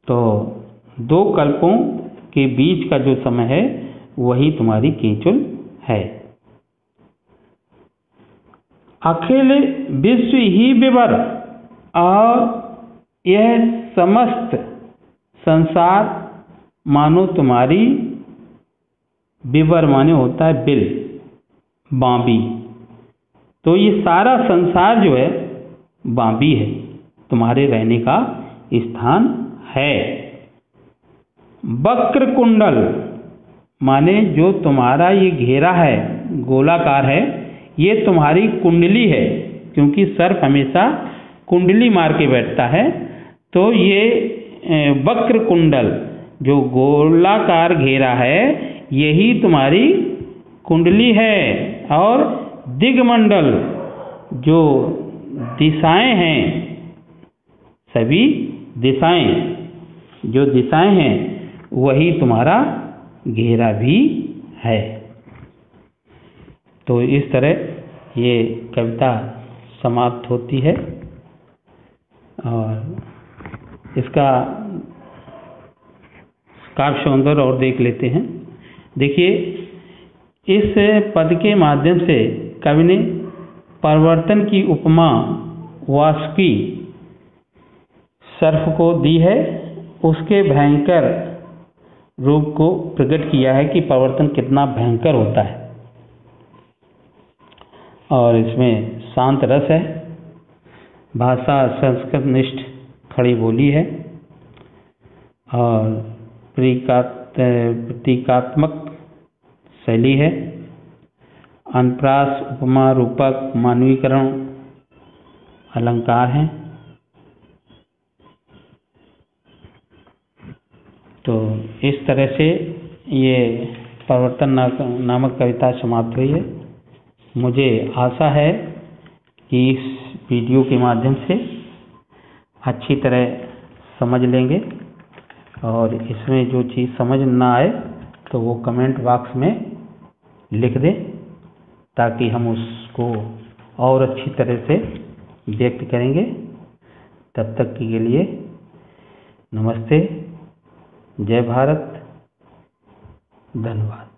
तो दो कल्पों के बीच का जो समय है वही तुम्हारी केंचुल है। अखिल विश्व ही विवर, और यह समस्त संसार मानो तुम्हारी विवर माने होता है बिल, बांबी। तो ये सारा संसार जो है बांबी है, तुम्हारे रहने का स्थान है। वक्र कुंडल माने जो तुम्हारा ये घेरा है, गोलाकार है, ये तुम्हारी कुंडली है, क्योंकि सर्प हमेशा कुंडली मार के बैठता है। तो ये वक्र कुंडल जो गोलाकार घेरा है यही तुम्हारी कुंडली है। और दिग्मंडल जो दिशाएं हैं, सभी दिशाएं जो दिशाएं हैं वही तुम्हारा घेरा भी है। तो इस तरह ये कविता समाप्त होती है और इसका काव्य सौंदर्य और देख लेते हैं। देखिए, इस पद के माध्यम से कवि ने परिवर्तन की उपमा वासुकी सर्प को दी है, उसके भयंकर रूप को प्रकट किया है कि परिवर्तन कितना भयंकर होता है। और इसमें शांत रस है, भाषा संस्कृत निष्ठ खड़ी बोली है और प्रतीकात्मक शैली है। अनुप्रास, उपमा, रूपक, मानवीकरण अलंकार हैं। तो इस तरह से ये परिवर्तन नामक कविता समाप्त हुई है। मुझे आशा है कि इस वीडियो के माध्यम से अच्छी तरह समझ लेंगे और इसमें जो चीज़ समझ ना आए तो वो कमेंट बॉक्स में लिख दें, ताकि हम उसको और अच्छी तरह से व्यक्त करेंगे। तब तक के लिए नमस्ते, जय भारत, धन्यवाद।